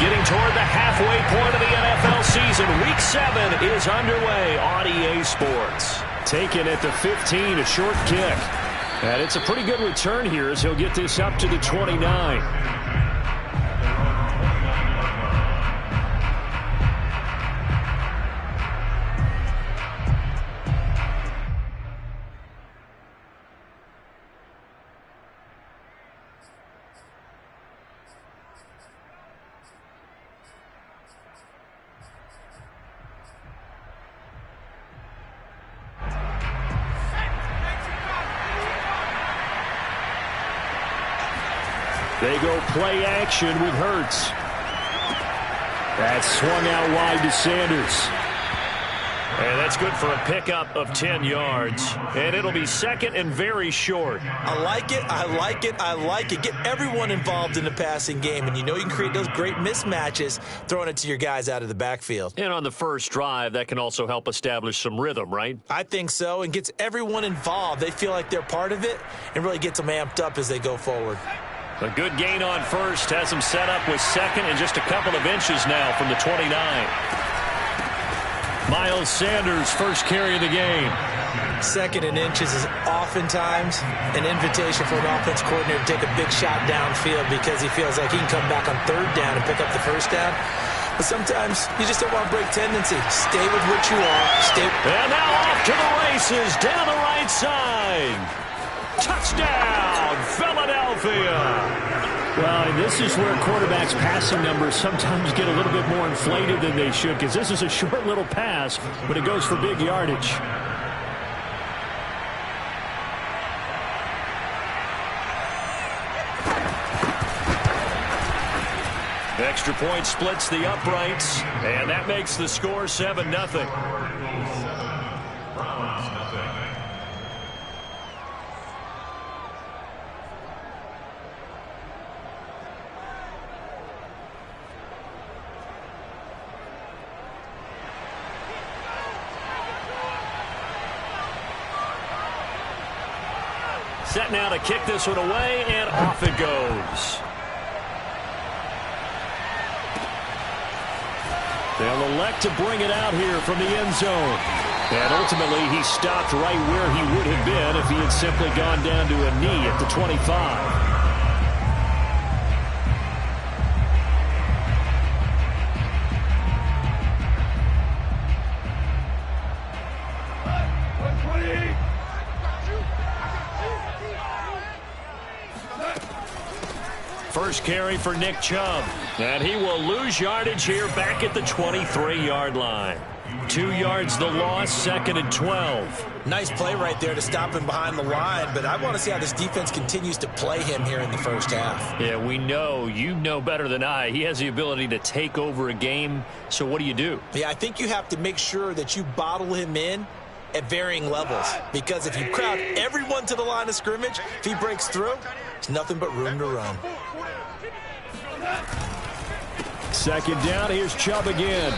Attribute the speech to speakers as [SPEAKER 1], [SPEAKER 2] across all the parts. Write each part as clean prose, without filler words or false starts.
[SPEAKER 1] Getting toward the halfway point of the NFL season. Week 7 is underway on EA Sports. Taken at the 15, a short kick. And it's a pretty good return here as he'll get this up to the 29. They go play action with Hurts. That's swung out wide to Sanders. And that's good for a pickup of 10 yards. And it'll be second and very short.
[SPEAKER 2] I like it, I like it, I like it. Get everyone involved in the passing game. And you know you can create those great mismatches throwing it to your guys out of the backfield.
[SPEAKER 1] And on the first drive, that can also help establish some rhythm, right?
[SPEAKER 2] I think so, and gets everyone involved. They feel like they're part of it and really gets them amped up as they go forward.
[SPEAKER 1] A good gain on first has them set up with second and just a couple of inches now from the 29. Miles Sanders, first carry of the game.
[SPEAKER 2] Second and inches is oftentimes an invitation for an offense coordinator to take a big shot downfield because he feels like he can come back on third down and pick up the first down. But sometimes you just don't want to break tendency. Stay with what you are.
[SPEAKER 1] And now off to the races down the right side. Touchdown, Philadelphia. Well, and this is where quarterbacks' passing numbers sometimes get a little bit more inflated than they should because this is a short little pass, but it goes for big yardage. Extra point splits the uprights, and that makes the score 7-0. Set now to kick this one away, and off it goes. They'll elect to bring it out here from the end zone. And ultimately, he stopped right where he would have been if he had simply gone down to a knee at the 25. First carry for Nick Chubb. And he will lose yardage here back at the 23-yard line. 2 yards the loss, second and 12.
[SPEAKER 2] Nice play right there to stop him behind the line, but I want to see how this defense continues to play him here in the first half.
[SPEAKER 1] Yeah, we know. You know better than I. He has the ability to take over a game, so what do you do?
[SPEAKER 2] Yeah, I think you have to make sure that you bottle him in at varying levels, because if you crowd everyone to the line of scrimmage, if he breaks through, there's nothing but room to run.
[SPEAKER 1] Second down, here's Chubb again.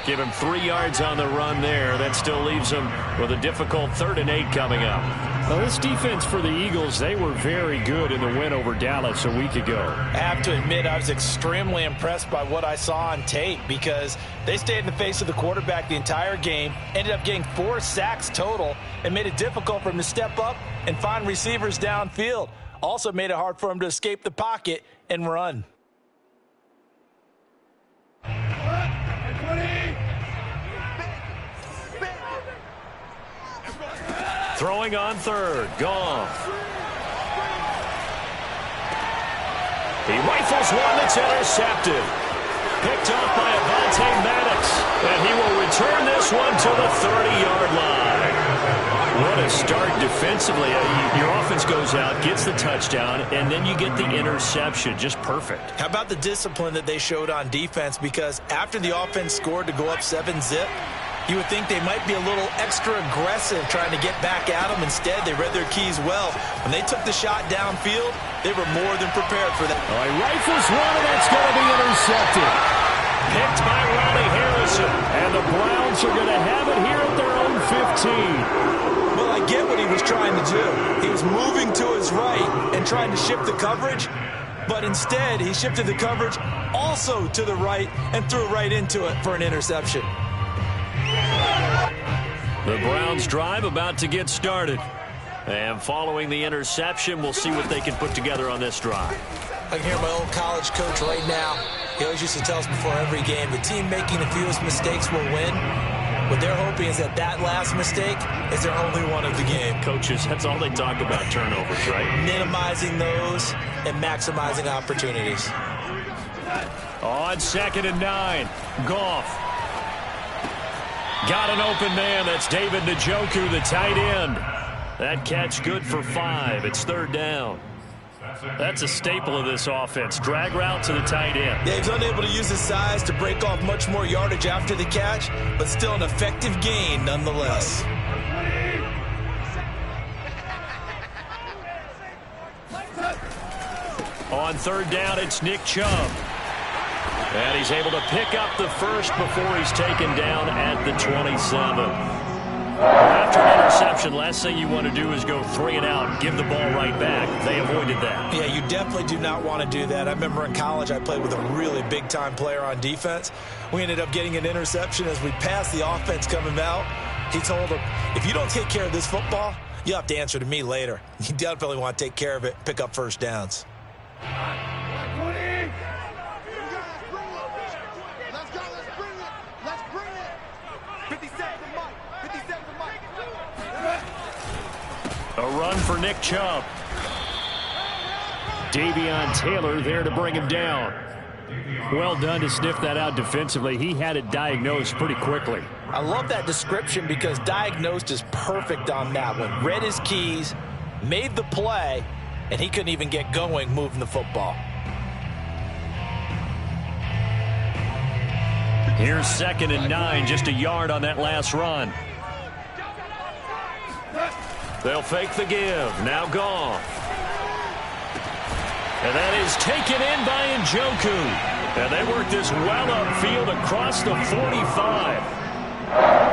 [SPEAKER 1] Give him 3 yards on the run there. That still leaves him with a difficult 3rd and 8 coming up. Well, this defense for the Eagles, they were very good in the win over Dallas a week ago.
[SPEAKER 2] I have to admit, I was extremely impressed by what I saw on tape because they stayed in the face of the quarterback the entire game, ended up getting 4 sacks total, and made it difficult for him to step up and find receivers downfield. Also made it hard for him to escape the pocket and run.
[SPEAKER 1] Throwing on third, Goff. He rifles one that's intercepted. Picked off by Avonte Maddox. And he will return this one to the 30-yard line. What a start defensively. Your offense goes out, gets the touchdown, and then you get the interception. Just perfect.
[SPEAKER 2] How about the discipline that they showed on defense? Because after the offense scored to go up 7-zip, you would think they might be a little extra aggressive trying to get back at them. Instead, they read their keys well. When they took the shot downfield, they were more than prepared for that.
[SPEAKER 1] Oh, he rifles one, and that's going to be intercepted. Picked by Ronnie Harrison. And the Browns are going to have it here at their own 15.
[SPEAKER 2] Well, I get what he was trying to do. He was moving to his right and trying to shift the coverage. but instead he shifted the coverage also to the right and threw right into it for an interception.
[SPEAKER 1] The Browns' drive about to get started. And following the interception, we'll see what they can put together on this drive.
[SPEAKER 2] I can hear my old college coach right now. He always used to tell us before every game, the team making the fewest mistakes will win. What they're hoping is that last mistake is their only one of the game.
[SPEAKER 1] Coaches, that's all they talk about, turnovers, right?
[SPEAKER 2] Minimizing those and maximizing opportunities.
[SPEAKER 1] On 2nd and 9, Goff. Got an open man. That's David Njoku, the tight end. That catch good for 5. It's 3rd down. That's a staple of this offense. Drag route to the tight end.
[SPEAKER 2] Yeah, he's unable to use his size to break off much more yardage after the catch, but still an effective gain nonetheless.
[SPEAKER 1] On 3rd down, it's Nick Chubb. And he's able to pick up the first before he's taken down at the 27. After an interception, last thing you want to do is go 3 and out and give the ball right back. They avoided that.
[SPEAKER 2] Yeah, you definitely do not want to do that. I remember in college I played with a really big-time player on defense. We ended up getting an interception as we passed the offense coming out. He told him, if you don't take care of this football, you'll have to answer to me later. You definitely want to take care of it, pick up first downs.
[SPEAKER 1] A run for Nick Chubb. Davion Taylor there to bring him down. Well done to sniff that out defensively. He had it diagnosed pretty quickly.
[SPEAKER 2] I love that description because diagnosed is perfect on that one. Read his keys, made the play, and he couldn't even get going moving the football.
[SPEAKER 1] Here's 2nd and 9, just a yard on that last run. They'll fake the give. Now Goff. And that is taken in by Njoku. And they work this well upfield across the 45.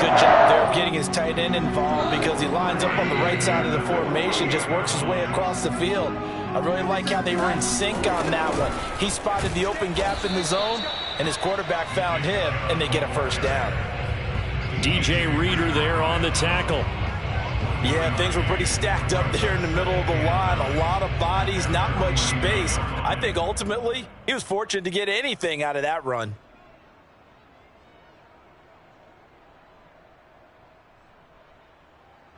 [SPEAKER 2] Good job there of getting his tight end involved because he lines up on the right side of the formation, just works his way across the field. I really like how they were in sync on that one. He spotted the open gap in the zone, and his quarterback found him, and they get a first down.
[SPEAKER 1] DJ Reader there on the tackle.
[SPEAKER 2] Yeah, things were pretty stacked up there in the middle of the line. A lot of bodies, not much space. I think ultimately he was fortunate to get anything out of that run.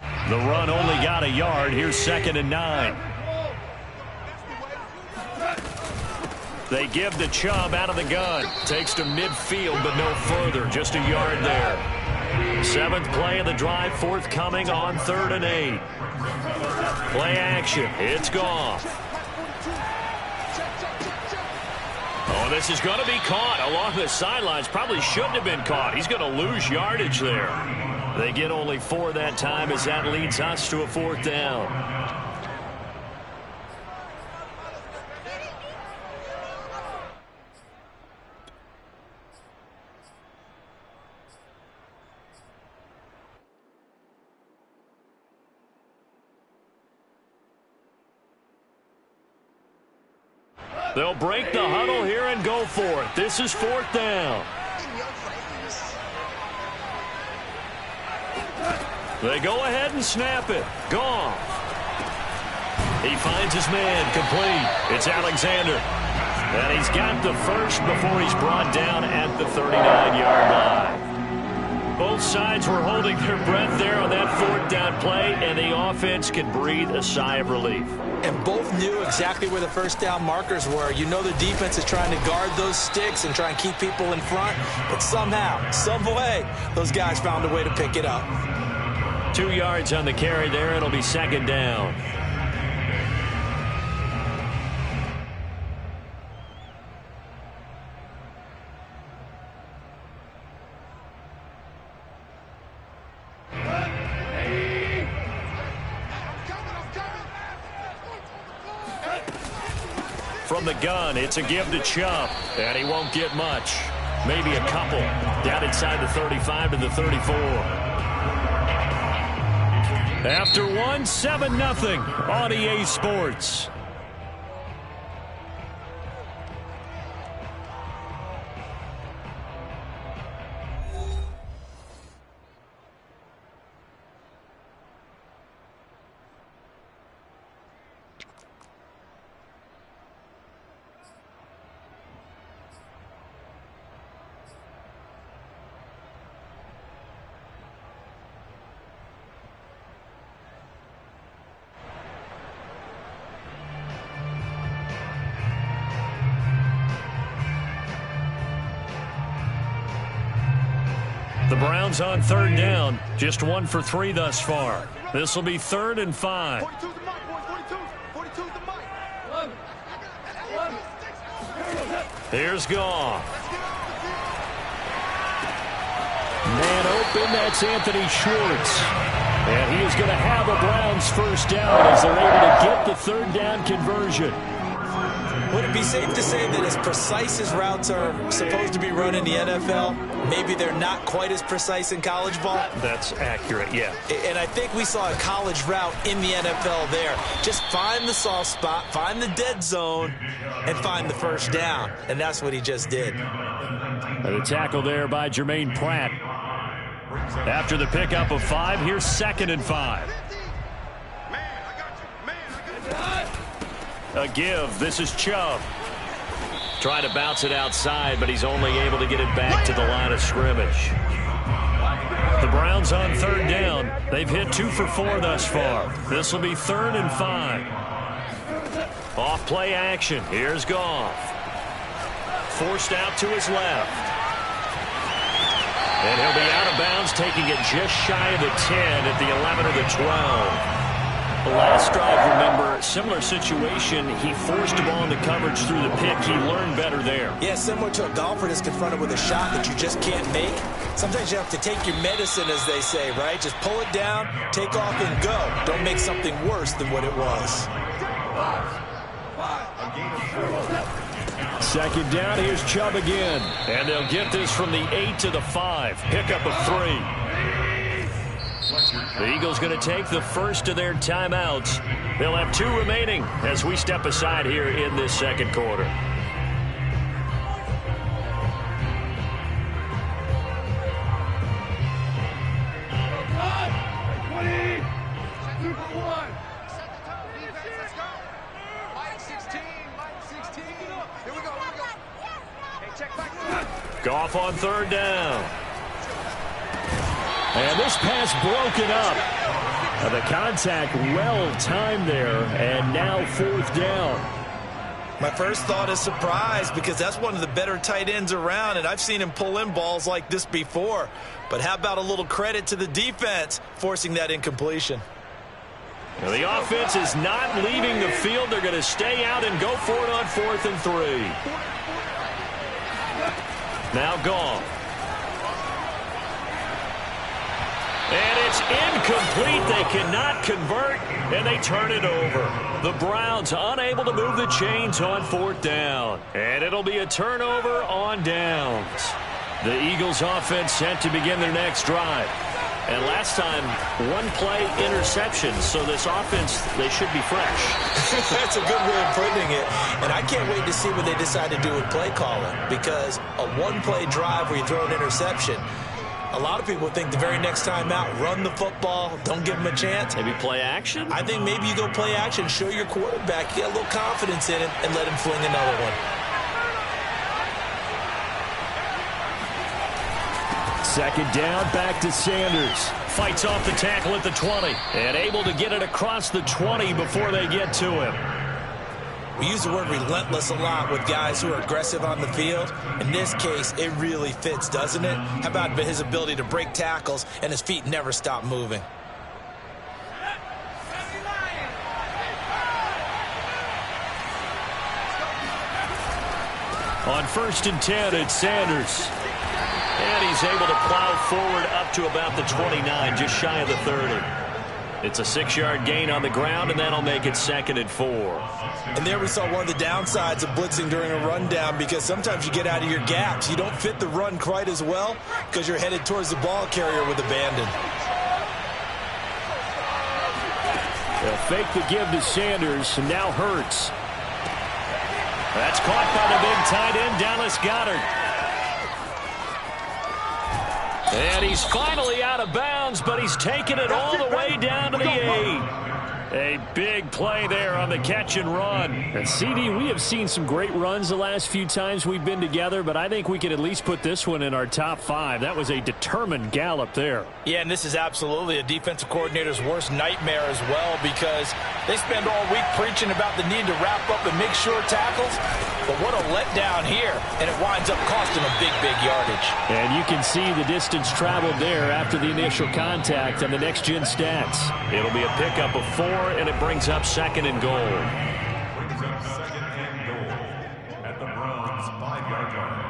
[SPEAKER 1] The run only got a yard. Here's 2nd and 9. They give to Chubb out of the gun. Takes to midfield, but no further. Just a yard there. 7th play of the drive, forthcoming on 3rd and 8. Play action. It's Goff. Oh, this is going to be caught along the sidelines. Probably shouldn't have been caught. He's going to lose yardage there. They get only 4 that time as that leads us to a 4th down. They'll break the huddle here and go for it. This is 4th down. They go ahead and snap it. Goff. He finds his man complete. It's Alexander. And he's got the first before he's brought down at the 39-yard line. Both sides were holding their breath there on that 4th down play, and the offense can breathe a sigh of relief.
[SPEAKER 2] And both knew exactly where the first down markers were. You know the defense is trying to guard those sticks and try and keep people in front, but somehow, some way, those guys found a way to pick it up.
[SPEAKER 1] 2 yards on the carry there. It'll be 2nd down. From the gun, it's a give to Chubb, and he won't get much. Maybe a couple. Down inside the 35 to the 34. After one, 7-0 on EA Sports. Browns on third down. Just 1 for 3 thus far. This will be 3rd and 5. Here's Goff. Man open, that's Anthony Schwartz. And he is going to have a Browns first down as they're able to get the 3rd down conversion.
[SPEAKER 2] Would it be safe to say that as precise as routes are supposed to be run in the NFL, maybe they're not quite as precise in college ball?
[SPEAKER 1] That's accurate, yeah.
[SPEAKER 2] And I think we saw a college route in the NFL there. Just find the soft spot, find the dead zone, and find the first down. And that's what he just did.
[SPEAKER 1] And the tackle there by Jermaine Pratt. After the pickup of 5, here's 2nd and 5. A give. This is Chubb. Trying to bounce it outside, but he's only able to get it back to the line of scrimmage. The Browns on 3rd down. They've hit 2 for 4 thus far. This will be 3rd and 5. Off play action. Here's Goff. Forced out to his left. And he'll be out of bounds, taking it just shy of the 10 at the 11 or the 12. The last drive, remember, similar situation. He forced the ball into coverage through the pick. He learned better there.
[SPEAKER 2] Yeah, similar to a golfer that's confronted with a shot that you just can't make. Sometimes you have to take your medicine, as they say, right? Just pull it down, take off, and go. Don't make something worse than what it was.
[SPEAKER 1] 2nd down, here's Chubb again. And they'll get this from the 8 to the 5. Pickup of 3. The Eagles going to take the first of their timeouts. They'll have 2 remaining as we step aside here in this 2nd quarter. Goff on 3rd down. And this pass broken up. The contact well timed there, and now 4th down.
[SPEAKER 2] My first thought is surprise, because that's one of the better tight ends around, and I've seen him pull in balls like this before. But how about a little credit to the defense forcing that incompletion?
[SPEAKER 1] Now the offense is not leaving the field. They're going to stay out and go for it on 4th and 3. Now Goff. And it's incomplete. They cannot convert, and they turn it over. The Browns unable to move the chains on 4th down. And it'll be a turnover on downs. The Eagles offense set to begin their next drive. And last time, 1-play interception. So this offense, they should be fresh.
[SPEAKER 2] That's a good way of putting it. And I can't wait to see what they decide to do with play calling. Because a 1-play drive where you throw an interception, a lot of people think the very next time out, run the football, don't give them a chance.
[SPEAKER 1] Maybe play action?
[SPEAKER 2] I think maybe you go play action, show your quarterback, get a little confidence in him, and let him fling another one.
[SPEAKER 1] 2nd down, back to Sanders. Fights off the tackle at the 20. And able to get it across the 20 before they get to him.
[SPEAKER 2] We use the word relentless a lot with guys who are aggressive on the field. In this case, it really fits, doesn't it? How about his ability to break tackles and his feet never stop moving?
[SPEAKER 1] On 1st and 10, it's Sanders. And he's able to plow forward up to about the 29, just shy of the 30. It's a 6-yard gain on the ground, and that'll make it 2nd and 4.
[SPEAKER 2] And there we saw one of the downsides of blitzing during a rundown, because sometimes you get out of your gaps. You don't fit the run quite as well because you're headed towards the ball carrier with abandon.
[SPEAKER 1] They'll fake the give to Sanders, and now Hurts. That's caught by the big tight end, Dallas Goedert. And he's finally out of bounds, but he's taken it all the way down to the 8. A big play there on the catch and run.
[SPEAKER 3] And CD, we have seen some great runs the last few times we've been together, but I think we could at least put this one in our top 5. That was a determined gallop there.
[SPEAKER 2] Yeah, and this is absolutely a defensive coordinator's worst nightmare as well, because they spend all week preaching about the need to wrap up and make short tackles. But what a letdown here, and it winds up costing them big yardage.
[SPEAKER 3] And you can see the distance traveled there after the initial contact on the next-gen stats.
[SPEAKER 1] It'll be a pickup of 4, and it brings up 2nd and goal.
[SPEAKER 4] Brings up 2nd and goal at the Browns' 5-yard line.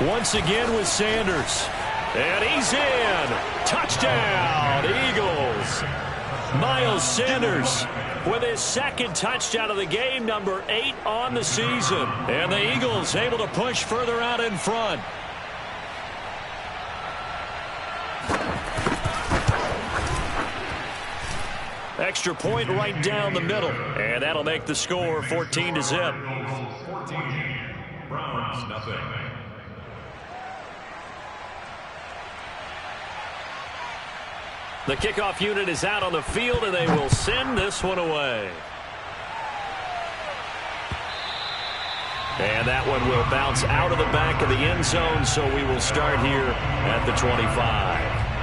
[SPEAKER 1] Once again with Sanders. And he's in. Touchdown, Eagles. Miles Sanders with his 2nd touchdown of the game, number 8 on the season. And the Eagles able to push further out in front. Extra point right down the middle. And that'll make the score 14-0.
[SPEAKER 4] 14, Browns nothing.
[SPEAKER 1] The kickoff unit is out on the field, and they will send this one away. And that one will bounce out of the back of the end zone, so we will start here at the 25.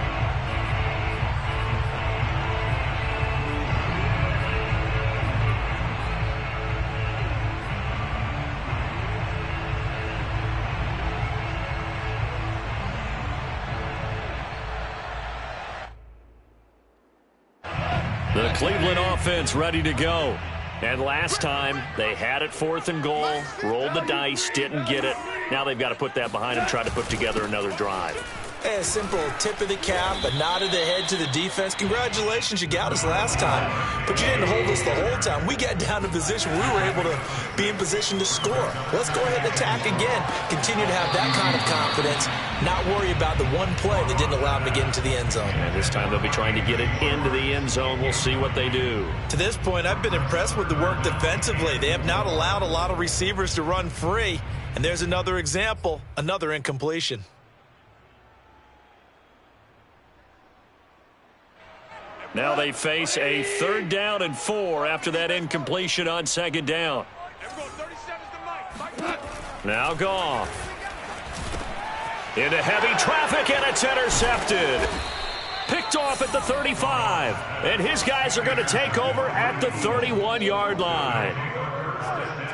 [SPEAKER 1] The Cleveland offense ready to go. And last time, they had it 4th and goal, rolled the dice, didn't get it. Now they've got to put that behind them, try to put together another drive.
[SPEAKER 2] Hey, a simple tip of the cap, a nod of the head to the defense. Congratulations, you got us last time. But you didn't hold us the whole time. We got down to position. We were able to be in position to score. Let's go ahead and attack again. Continue to have that kind of confidence. Not worry about the one play that didn't allow them to get into the end zone.
[SPEAKER 1] And this time they'll be trying to get it into the end zone. We'll see what they do.
[SPEAKER 2] To this point, I've been impressed with the work defensively. They have not allowed a lot of receivers to run free. And there's another example, another incompletion.
[SPEAKER 1] Now they face a 3rd down and 4 after that incompletion on 2nd down. Now Goff. Into heavy traffic, and it's intercepted. Picked off at the 35. And his guys are going to take over at the 31-yard line.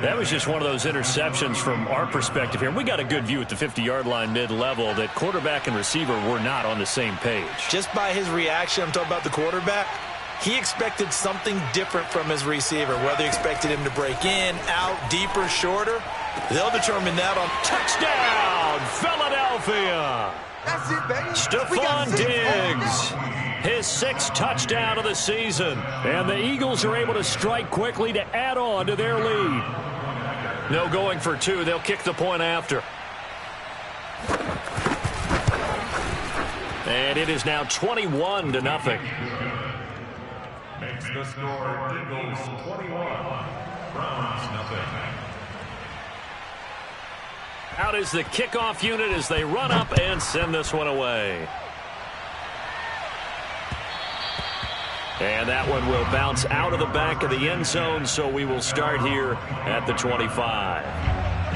[SPEAKER 1] That was just one of those interceptions from our perspective here. We got a good view at the 50-yard line mid-level that quarterback and receiver were not on the same page.
[SPEAKER 2] Just by his reaction, I'm talking about the quarterback, he expected something different from his receiver. Whether he expected him to break in, out, deeper, shorter, they'll determine that on
[SPEAKER 1] touchdown, Philadelphia.
[SPEAKER 5] That's it, baby.
[SPEAKER 1] Stephon Diggs, his 6th touchdown of the season. And the Eagles are able to strike quickly to add on to their lead. No going for 2. They'll kick the point after. And it is now 21-0.
[SPEAKER 4] Makes the score Eagles 21, Browns nothing.
[SPEAKER 1] Out is the kickoff unit as they run up and send this one away. And that one will bounce out of the back of the end zone, so we will start here at the 25.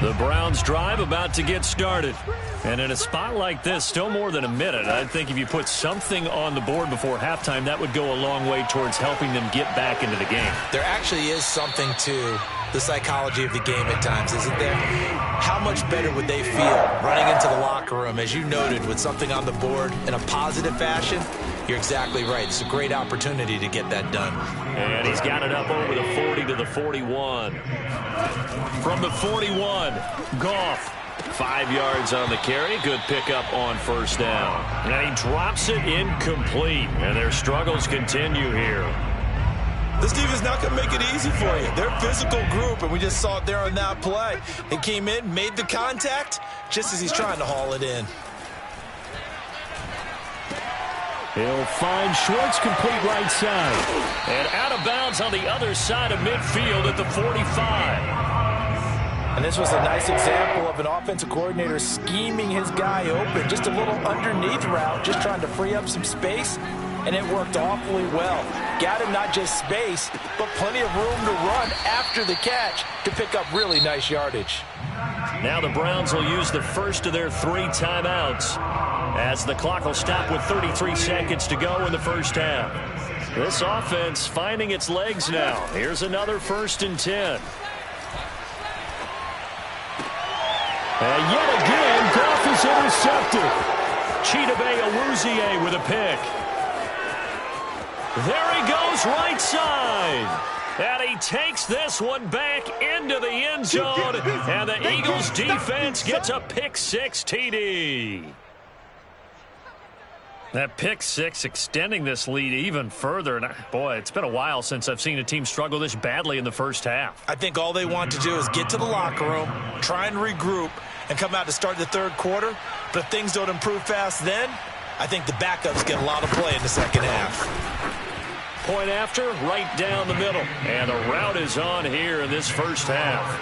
[SPEAKER 1] The Browns drive about to get started. And in a spot like this, still more than a minute, I think if you put something on the board before halftime, that would go a long way towards helping them get back into the game.
[SPEAKER 2] There actually is something to the psychology of the game at times, isn't there? How much better would they feel running into the locker room, as you noted, with something on the board in a positive fashion? You're exactly right. It's a great opportunity to get that done.
[SPEAKER 1] And he's got it up over the 40 to the 41. From the 41, Goff. 5 yards on the carry. Good pickup on 1st down. And he drops it incomplete. And their struggles continue here.
[SPEAKER 2] This team is not going to make it easy for you. They're a physical group, and we just saw it there on that play. He came in, made the contact, just as he's trying to haul it in.
[SPEAKER 3] He'll find Schwartz complete right side.
[SPEAKER 1] And out of bounds
[SPEAKER 3] on the other side of midfield at the 45.
[SPEAKER 2] And this was a nice example of an offensive coordinator scheming his guy open. Just a little underneath route, just trying to free up some space, and it worked awfully well. Got him not just space, but plenty of room to run after the catch to pick up really nice yardage.
[SPEAKER 3] Now the Browns will use the first of their 3 timeouts as the clock will stop with 33 seconds to go in the first half. This offense finding its legs now. Here's another 1st and 10. And yet again, Goff is intercepted. Chidobe Awuzie with a pick. There he goes right side. And he takes this one back into the end zone. And the Eagles defense gets a pick 6 TD. That pick 6 extending this lead even further. And boy, it's been a while since I've seen a team struggle this badly in the first half.
[SPEAKER 2] I think all they want to do is get to the locker room, try and regroup, and come out to start the third quarter. But if things don't improve fast then, I think the backups get a lot of play in the second half.
[SPEAKER 3] Point after, right down the middle. And the route is on here in this first half.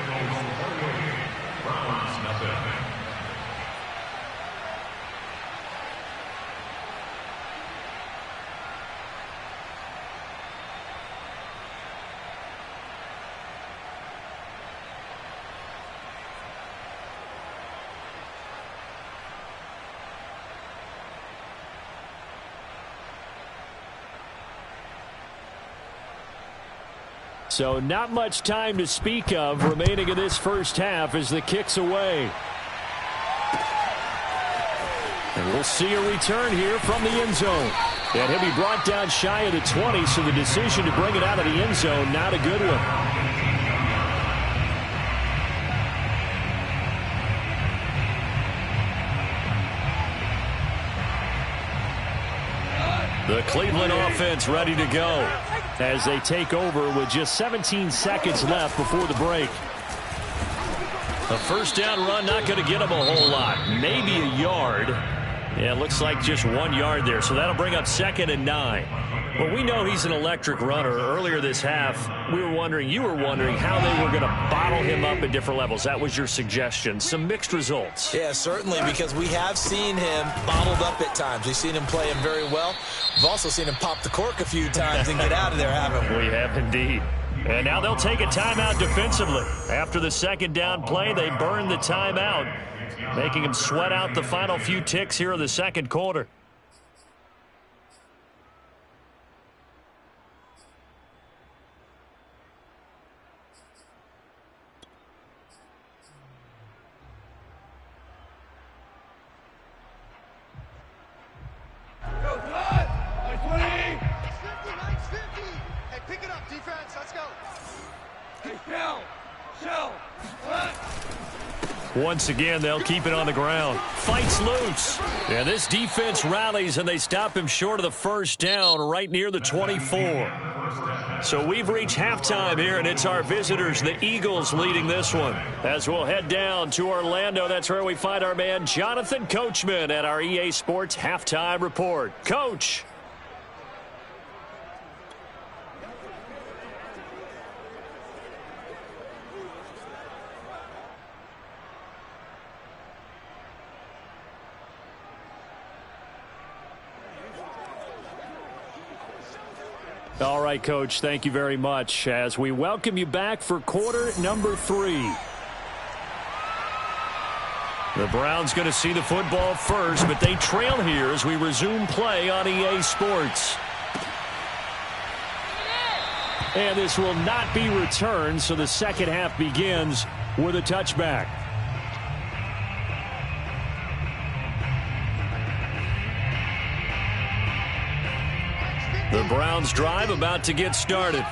[SPEAKER 3] So not much time to speak of remaining in this first half as the kick's away. And we'll see a return here from the end zone. And he'll be brought down shy of the 20, so the decision to bring it out of the end zone, not a good one. The Cleveland offense ready to go as they take over with just 17 seconds left before the break. A first down run, not going to get them a whole lot. Maybe a yard. Yeah, it looks like just 1 yard there, so that'll bring up 2nd and 9. Well, we know he's an electric runner. Earlier this half, you were wondering how they were going to bottle him up at different levels. That was your suggestion. Some mixed results.
[SPEAKER 2] Yeah, certainly, because we have seen him bottled up at times. We've seen him play him very well. We've also seen him pop the cork a few times and get out of there, haven't we?
[SPEAKER 3] We have indeed. And now they'll take a timeout defensively. After the second down play, they burn the timeout, making him sweat out the final few ticks here in the second quarter. Once again, they'll keep it on the ground. Fights loose. And this defense rallies, and they stop him short of the first down right near the 24. So we've reached halftime here, and it's our visitors, the Eagles, leading this one. As we'll head down to Orlando, that's where we find our man Jonathan Coachman at our EA Sports Halftime Report. Coach. All right, Coach, thank you very much as we welcome you back for quarter number 3. The Browns going to see the football first, but they trail here as we resume play on EA Sports. And this will not be returned, so the second half begins with a touchback. The Browns drive about to get started.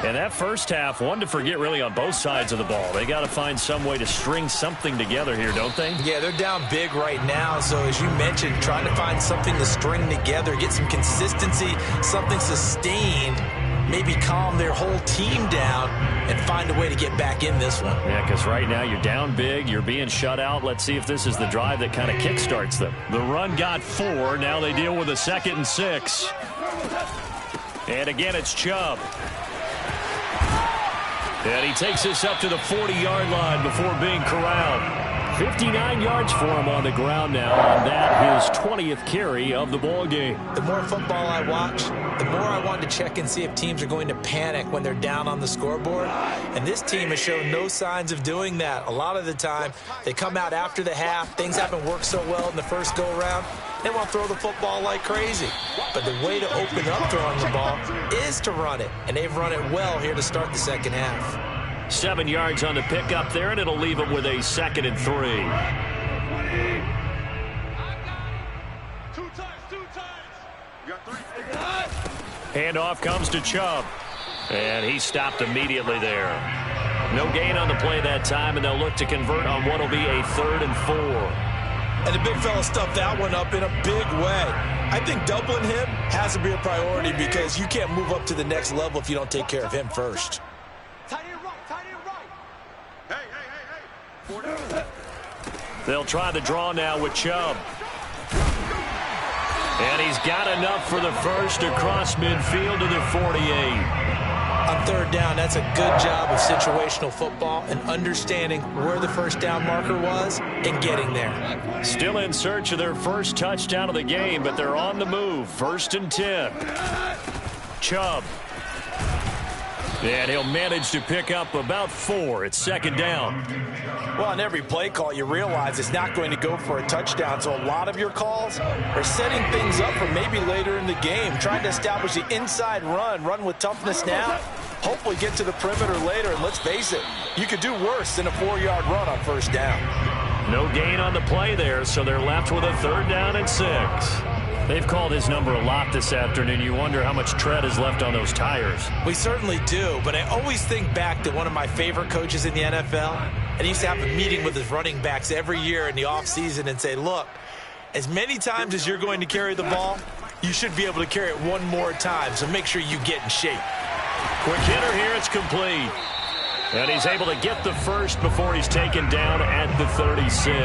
[SPEAKER 3] And that first half, one to forget really on both sides of the ball. They got to find some way to string something together here, don't they?
[SPEAKER 2] Yeah, they're down big right now. So as you mentioned, trying to find something to string together, get some consistency, something sustained, maybe calm their whole team down and find a way to get back in this one.
[SPEAKER 3] Yeah, because right now you're down big, you're being shut out. Let's see if this is the drive that kind of kickstarts them. The run got 4. Now they deal with a 2nd and 6. And again, it's Chubb. And he takes this up to the 40-yard line before being corralled. 59 yards for him on the ground now on that, his 20th carry of the ball game.
[SPEAKER 2] The more football I watch, the more I want to check and see if teams are going to panic when they're down on the scoreboard. And this team has shown no signs of doing that. A lot of the time, they come out after the half. Things haven't worked so well in the first go-around. They want to throw the football like crazy. But the way to open up throwing the ball is to run it. And they've run it well here to start the second half.
[SPEAKER 3] 7 yards on the pickup there, and it'll leave him with a 2nd and 3. Handoff comes to Chubb. And he stopped immediately there. No gain on the play that time, and they'll look to convert on what will be a 3rd and 4.
[SPEAKER 2] And the big fella stuffed that one up in a big way. I think doubling him has to be a priority because you can't move up to the next level if you don't take care of him first.
[SPEAKER 3] They'll try the draw now with Chubb. And he's got enough for the first across midfield to the 48.
[SPEAKER 2] On 3rd down, that's a good job of situational football and understanding where the first down marker was and getting there.
[SPEAKER 3] Still in search of their first touchdown of the game, but they're on the move. 1st and 10. Chubb. And he'll manage to pick up about 4. It's 2nd down.
[SPEAKER 2] Well, on every play call, you realize it's not going to go for a touchdown. So a lot of your calls are setting things up for maybe later in the game, trying to establish the inside run with toughness now, hopefully get to the perimeter later. And let's face it, you could do worse than a 4-yard run on 1st down.
[SPEAKER 3] No gain on the play there, so they're left with a 3rd down and 6. They've called his number a lot this afternoon. You wonder how much tread is left on those tires.
[SPEAKER 2] We certainly do, but I always think back to one of my favorite coaches in the NFL. And he used to have a meeting with his running backs every year in the offseason and say, look, as many times as you're going to carry the ball, you should be able to carry it one more time, so make sure you get in shape.
[SPEAKER 3] Quick hitter here, it's complete. And he's able to get the first before he's taken down at the 36.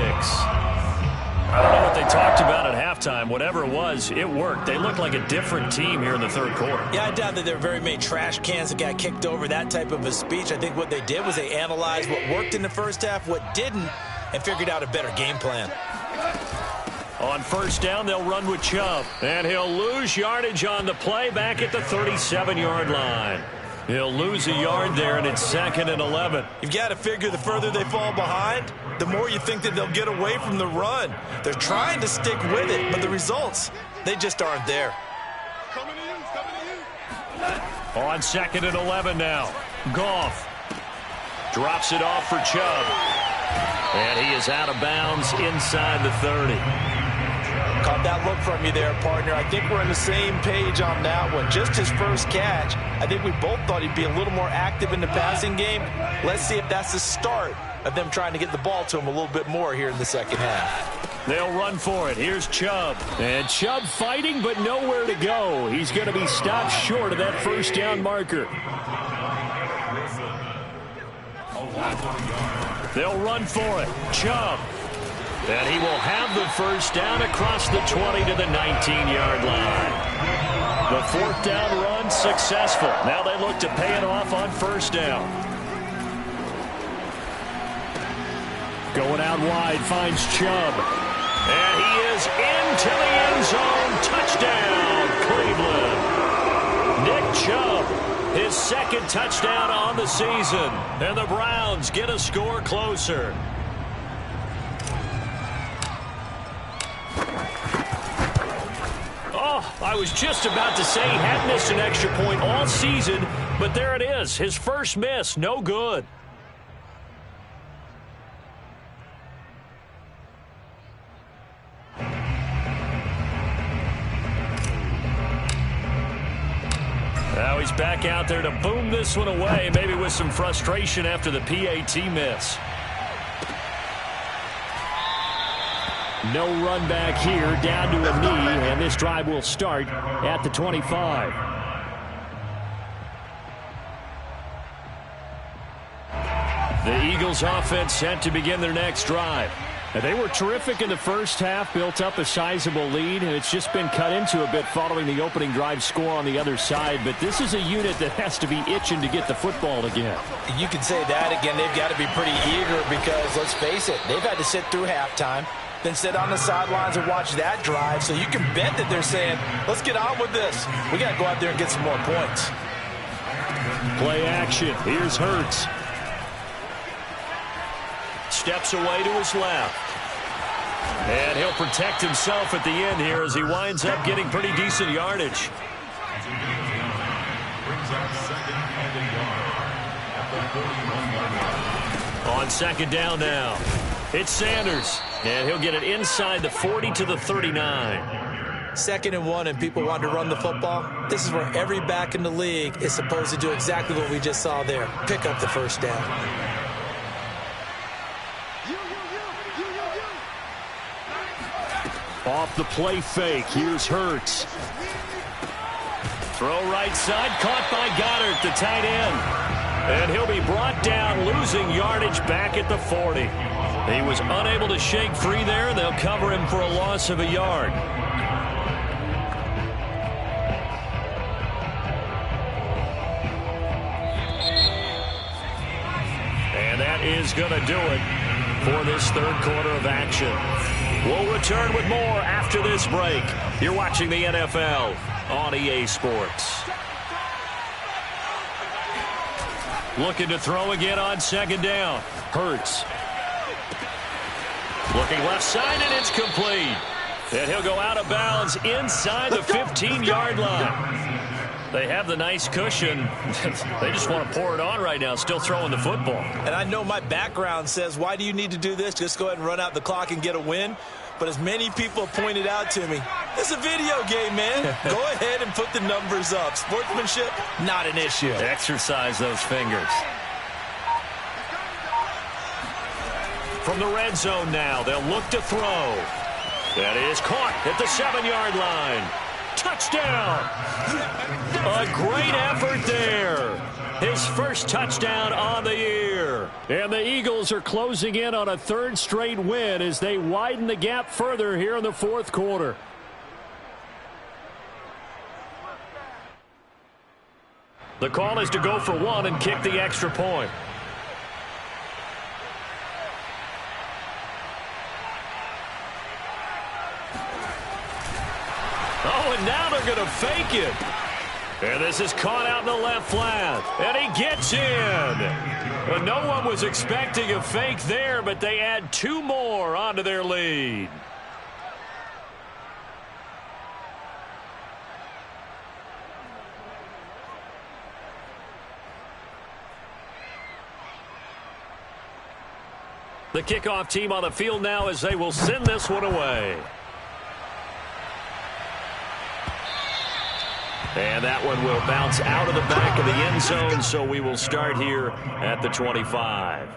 [SPEAKER 3] I don't know what they talked about at halftime. Whatever it was, it worked. They looked like a different team here in the 3rd quarter.
[SPEAKER 2] Yeah, I doubt that there were very many trash cans that got kicked over, that type of a speech. I think what they did was they analyzed what worked in the first half, what didn't, and figured out a better game plan.
[SPEAKER 3] On 1st down, they'll run with Chubb. And he'll lose yardage on the play back at the 37-yard line. He'll lose a yard there, and it's 2nd and 11.
[SPEAKER 2] You've got to figure the further they fall behind, the more you think that they'll get away from the run. They're trying to stick with it, but the results, they just aren't there.
[SPEAKER 3] On 2nd and 11 now. Goff drops it off for Chubb. And he is out of bounds inside the 30.
[SPEAKER 2] Caught that look from you there, partner. I think we're on the same page on that one. Just his first catch, I think we both thought he'd be a little more active in the passing game. Let's see if that's the start of them trying to get the ball to him a little bit more here in the second half.
[SPEAKER 3] They'll run for it. Here's Chubb. And Chubb fighting, but nowhere to go. He's going to be stopped short of that 1st down marker. They'll run for it. Chubb. And he will have the 1st down across the 20 to the 19-yard line. The 4th down run successful. Now they look to pay it off on 1st down. Going out wide, finds Chubb. And he is into the end zone. Touchdown, Cleveland. Nick Chubb, his 2nd touchdown on the season. And the Browns get a score closer. Oh, I was just about to say he hadn't missed an extra point all season, but there it is. His first miss, no good. Now he's back out there to boom this one away, maybe with some frustration after the PAT miss. No run back here, down to a knee, and this drive will start at the 25. The Eagles offense set to begin their next drive. And they were terrific in the first half, built up a sizable lead, and it's just been cut into a bit following the opening drive score on the other side. But this is a unit that has to be itching to get the football again.
[SPEAKER 2] You can say that again. They've got to be pretty eager because, let's face it, they've had to sit through halftime, then sit on the sidelines and watch that drive. So you can bet that they're saying, let's get on with this. We got to go out there and get some more points.
[SPEAKER 3] Play action. Here's Hurts.
[SPEAKER 1] Steps away to his left. And he'll protect himself at the end here as he winds up getting pretty decent yardage. On second down now, it's Sanders. And he'll get it inside the 40 to the 39.
[SPEAKER 2] 2nd and 1 and people want to run the football. This is where every back in the league is supposed to do exactly what we just saw there. Pick up the first down.
[SPEAKER 3] Off the play fake, here's Hurts.
[SPEAKER 1] Throw right side, caught by Goddard, the tight end. And he'll be brought down, losing yardage back at the 40. He was unable to shake free there. They'll cover him for a loss of a yard. And that is going to do it for this third quarter of action. We'll return with more after this break. You're watching the NFL on EA Sports. Looking to throw again on second down. Hurts. Looking left side, and it's complete. And he'll go out of bounds inside the 15-yard line. They have the nice cushion. They just want to pour it on right now, still throwing the football.
[SPEAKER 2] And I know my background says, why do you need to do this? Just go ahead and run out the clock and get a win. But as many people pointed out to me, it's a video game, man. Go ahead and put the numbers up. Sportsmanship, not an issue.
[SPEAKER 1] Exercise those fingers. From the red zone now, they'll look to throw. That is caught at the 7-yard line. Touchdown! A great effort there. His first touchdown on the year.
[SPEAKER 3] And the Eagles are closing in on a third straight win as they widen the gap further here in the fourth quarter.
[SPEAKER 1] The call is to go for one and kick the extra point. Oh, and now they're going to fake it. And this is caught out in the left flat. And he gets in. Well, no one was expecting a fake there, but they add 2 more onto their lead. The kickoff team on the field now as they will send this one away. And that one will bounce out of the back of the end zone, so we will start here at the 25.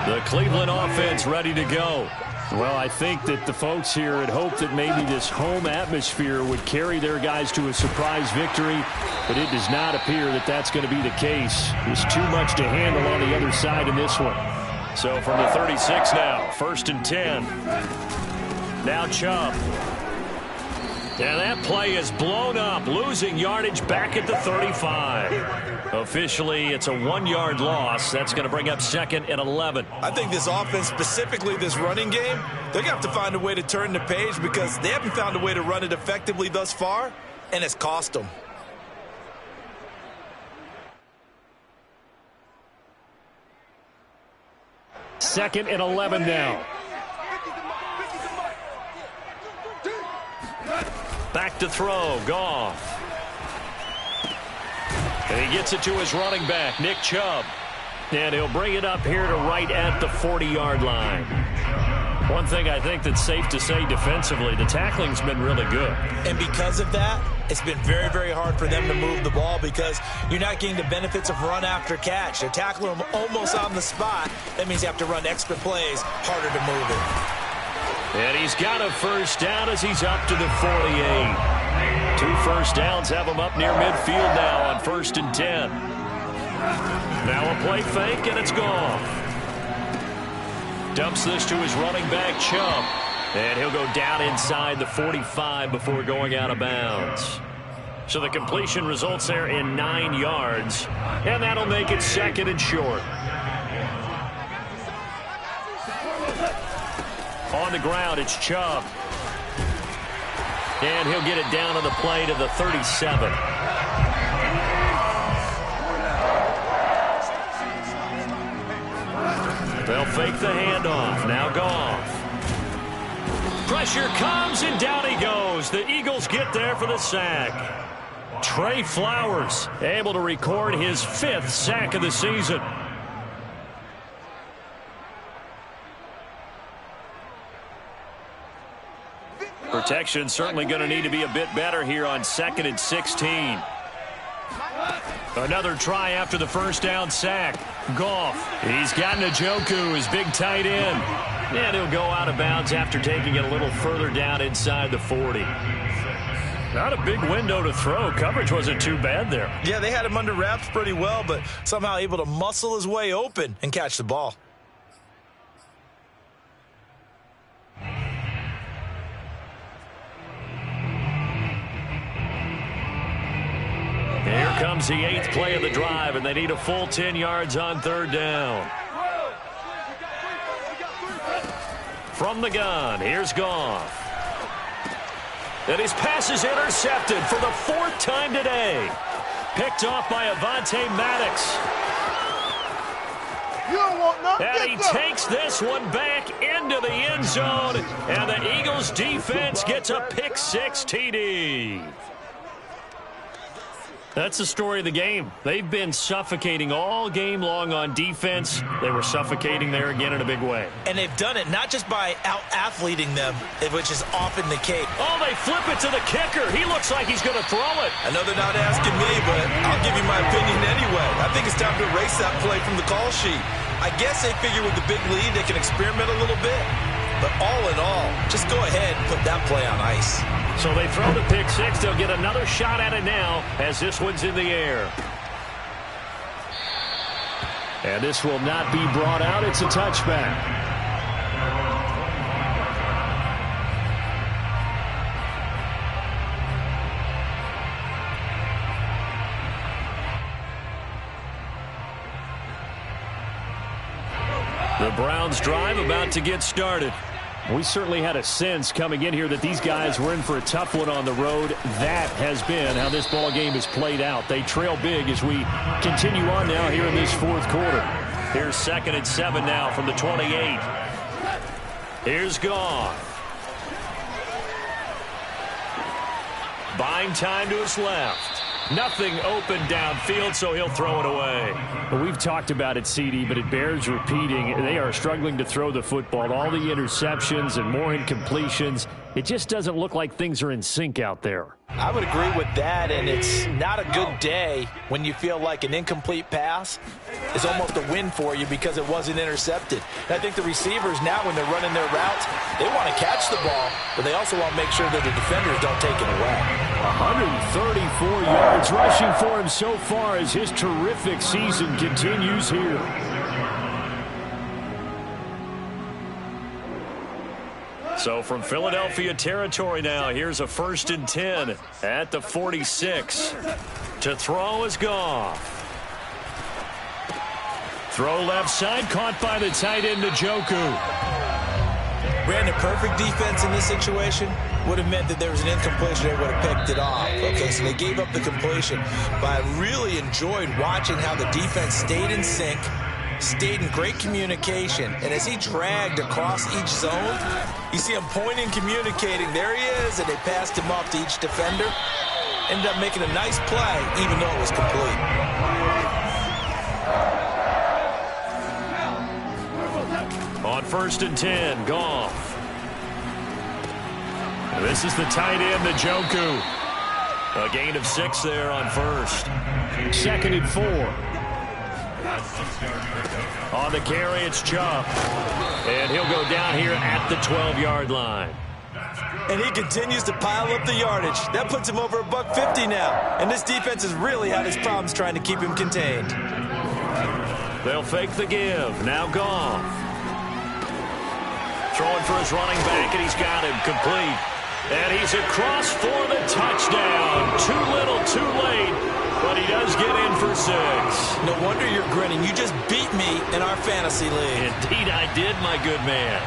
[SPEAKER 1] The Cleveland offense ready to go.
[SPEAKER 3] Well, I think that the folks here had hoped that maybe this home atmosphere would carry their guys to a surprise victory, but it does not appear that that's going to be the case. There's too much to handle on the other side in this one.
[SPEAKER 1] So from the 36 now, 1st and 10. Now Chubb. And that play is blown up, losing yardage back at the 35. Officially, it's a 1-yard loss. That's going to bring up 2nd and 11.
[SPEAKER 2] I think this offense, specifically this running game, they're going to have to find a way to turn the page because they haven't found a way to run it effectively thus far, and it's cost them.
[SPEAKER 3] Second and 11 now.
[SPEAKER 1] Back to throw, Goff. And he gets it to his running back, Nick Chubb. And he'll bring it up here to right at the 40-yard line. One thing I think that's safe to say defensively, the tackling's been really good.
[SPEAKER 2] And because of that, it's been very, very hard for them to move the ball because you're not getting the benefits of run after catch. They're tackling them almost on the spot. That means you have to run extra plays, harder to move it.
[SPEAKER 3] And he's got a first down as he's up to the 48. 2 first downs have him up near midfield now on 1st and 10. Now a play fake, and it's gone. Dumps this to his running back, Chubb. And he'll go down inside the 45 before going out of bounds. So the completion results there in 9 yards. And that'll make it 2nd and short. On the ground, it's Chubb. And he'll get it down on the play to the 37. They'll fake the handoff. Now Goff. Pressure comes, and down he goes. The Eagles get there for the sack. Trey Flowers able to record his 5th sack of the season. Protection certainly going to need to be a bit better here on 2nd and 16. Another try after the first down sack. Goff. He's got Njoku, his big tight end. And he'll go out of bounds after taking it a little further down inside the 40. Not a big window to throw. Coverage wasn't too bad there.
[SPEAKER 2] Yeah, they had him under wraps pretty well, but somehow able to muscle his way open and catch the ball.
[SPEAKER 3] Here comes the 8th play of the drive, and they need a full 10 yards on 3rd down. From the gun, here's Goff. And his pass is intercepted for the 4th time today. Picked off by Avonte Maddox. And he takes this one back into the end zone, and the Eagles defense gets a pick 6 TD. That's the story of the game. They've been suffocating all game long on defense. They were suffocating there again in a big way.
[SPEAKER 2] And they've done it not just by out-athleting them, which is often the case.
[SPEAKER 3] Oh, they flip it to the kicker. He looks like he's going to throw it.
[SPEAKER 2] I know they're not asking me, but I'll give you my opinion anyway. I think it's time to erase that play from the call sheet. I guess they figure with the big lead they can experiment a little bit. But all in all, just go ahead and put that play on ice.
[SPEAKER 3] So they throw the pick 6. They'll get another shot at it now as this one's in the air. And this will not be brought out. It's a touchback. The Browns drive about to get started. We certainly had a sense coming in here that these guys were in for a tough one on the road. That has been how this ball game has played out. They trail big as we continue on now here in this 4th quarter. Here's 2nd and 7 now from the 28. Here's Goff. Buying time to his left. Nothing open downfield, so he'll throw it away. Well, we've talked about it, CD, but it bears repeating. They are struggling to throw the football. All the interceptions and more incompletions. It just doesn't look like things are in sync out there.
[SPEAKER 2] I would agree with that, and it's not a good day when you feel like an incomplete pass is almost a win for you because it wasn't intercepted. And I think the receivers now, when they're running their routes, they want to catch the ball, but they also want to make sure that the defenders don't take it away.
[SPEAKER 3] 134 yards rushing for him so far as his terrific season continues here. So from Philadelphia territory now, here's a 1st and 10 at the 46. To throw is Goff. Throw left side, caught by the tight end Njoku.
[SPEAKER 2] Brandon, perfect defense in this situation would have meant that there was an incompletion. They would have picked it off. Okay, so they gave up the completion. But I really enjoyed watching how the defense stayed in sync, stayed in great communication, and as he dragged across each zone, you see him pointing, communicating. There he is, and they passed him off to each defender. Ended up making a nice play, even though it was complete.
[SPEAKER 3] On 1st and 10, Goff. This is the tight end, Njoku. A gain of 6 there on 1st. 2nd and 4. On the carry, it's Chubb. And he'll go down here at the 12-yard line.
[SPEAKER 2] And he continues to pile up the yardage. That puts him over $150 now. And this defense has really had his problems trying to keep him contained.
[SPEAKER 3] They'll fake the give. Now Goff. Throwing for his running back, and he's got him complete. And he's across for the touchdown. Too little, too late. But he does get in for 6.
[SPEAKER 2] No wonder you're grinning. You just beat me in our fantasy league.
[SPEAKER 3] Indeed I did, my good man.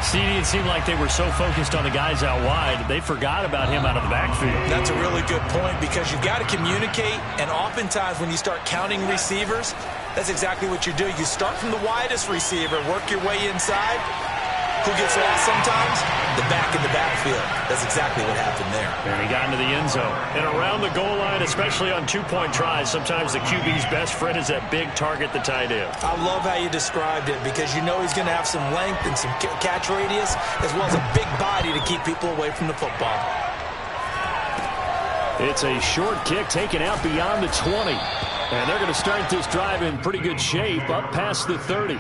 [SPEAKER 3] CD, it seemed like they were so focused on the guys out wide, they forgot about him out of the backfield.
[SPEAKER 2] That's a really good point because you've got to communicate, and oftentimes when you start counting receivers, that's exactly what you do. You start from the widest receiver, work your way inside. Who gets lost sometimes? The back in the backfield. That's exactly what happened there.
[SPEAKER 3] And he got into the end zone. And around the goal line, especially on two-point tries, sometimes the QB's best friend is that big target, the tight end. I
[SPEAKER 2] love how you described it because you know he's going to have some length and some catch radius as well as a big body to keep people away from the football.
[SPEAKER 3] It's a short kick taken out beyond the 20. And they're going to start this drive in pretty good shape up past the 30.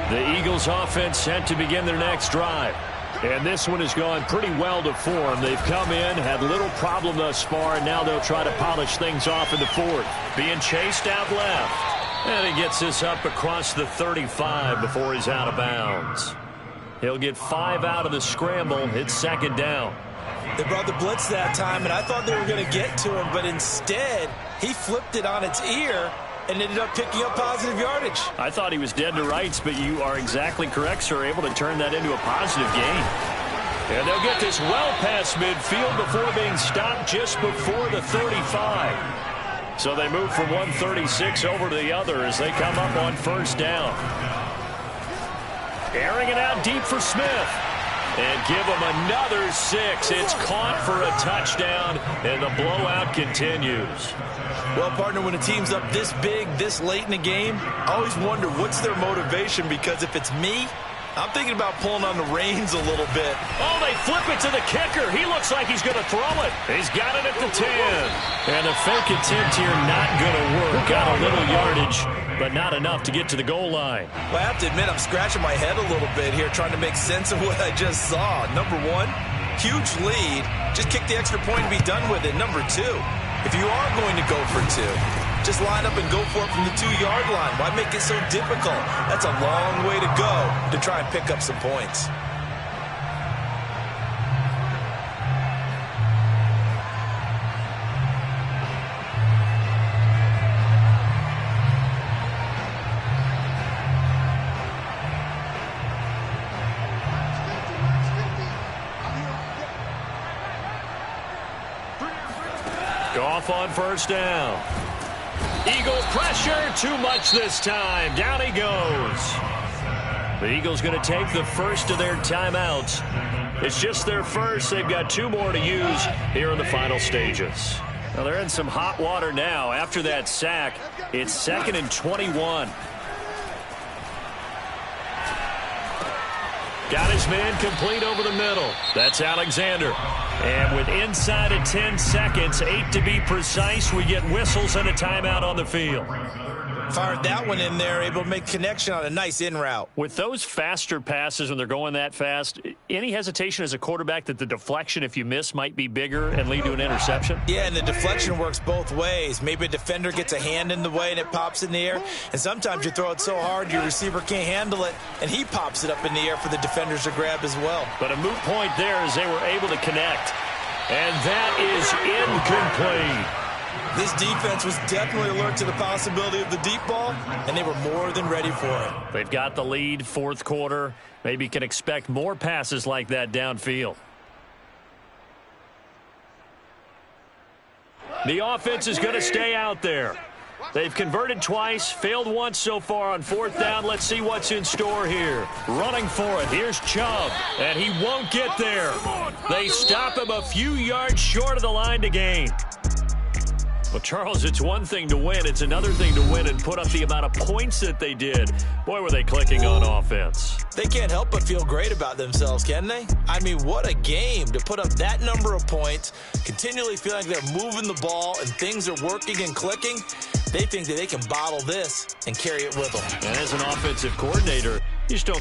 [SPEAKER 3] The Eagles offense set to begin their next drive. And this one has gone pretty well to form. They've come in, had little problem thus far, and now they'll try to polish things off in the fourth. Being chased out left. And he gets this up across the 35 before he's out of bounds. He'll get 5 out of the scramble. It's second down.
[SPEAKER 2] They brought the blitz that time, and I thought they were going to get to him, but instead he flipped it on its ear and ended up picking up positive yardage.
[SPEAKER 3] I thought he was dead to rights, but you are exactly correct, sir. Able to turn that into a positive gain. And they'll get this well past midfield before being stopped just before the 35. So they move from 136 over to the other as they come up on first down. Airing it out deep for Smith. And give him another 6. It's caught for a touchdown, and the blowout continues.
[SPEAKER 2] Well, partner, when a team's up this big, this late in the game, I always wonder what's their motivation, because if it's me, I'm thinking about pulling on the reins a little bit.
[SPEAKER 3] Oh, they flip it to the kicker. He looks like he's going to throw it. He's got it at the 10. And a fake attempt here not going to work. Got a little yardage, but not enough to get to the goal line.
[SPEAKER 2] Well, I have to admit, I'm scratching my head a little bit here trying to make sense of what I just saw. Number one, huge lead. Just kick the extra point and be done with it. Number two, if you are going to go for 2, just line up and go for it from the 2-yard line. Why make it so difficult? That's a long way to go to try and pick up some points.
[SPEAKER 3] Goff on first down. Eagle pressure, too much this time. Down he goes. The Eagles going to take the first of their timeouts. It's just their first. They've got 2 more to use here in the final stages. Well, they're in some hot water now. After that sack, it's 2nd and 21. Got his man complete over the middle. That's Alexander. And with inside of 10 seconds, 8 to be precise, we get whistles and a timeout on the field.
[SPEAKER 2] Fired that one in there, able to make connection on a nice in route.
[SPEAKER 3] With those faster passes when they're going that fast, any hesitation as a quarterback that the deflection, if you miss, might be bigger and lead to an interception?
[SPEAKER 2] Yeah, and the deflection works both ways. Maybe a defender gets a hand in the way and it pops in the air. And sometimes you throw it so hard your receiver can't handle it, and he pops it up in the air for the defenders to grab as well.
[SPEAKER 3] But a moot point there as they were able to connect. And that is incomplete.
[SPEAKER 2] This defense was definitely alert to the possibility of the deep ball, and they were more than ready for it.
[SPEAKER 3] They've got the lead, fourth quarter. Maybe can expect more passes like that downfield. The offense is going to stay out there. They've converted twice, failed once so far on 4th down. Let's see what's in store here. Running for it. Here's Chubb, and he won't get there. They stop him a few yards short of the line to gain. Well, Charles, it's one thing to win. It's another thing to win and put up the amount of points that they did. Boy, were they clicking on offense.
[SPEAKER 2] They can't help but feel great about themselves, can they? I mean, what a game to put up that number of points, continually feel like they're moving the ball and things are working and clicking. They think that they can bottle this and carry it with them.
[SPEAKER 3] And as an offensive coordinator, you just don't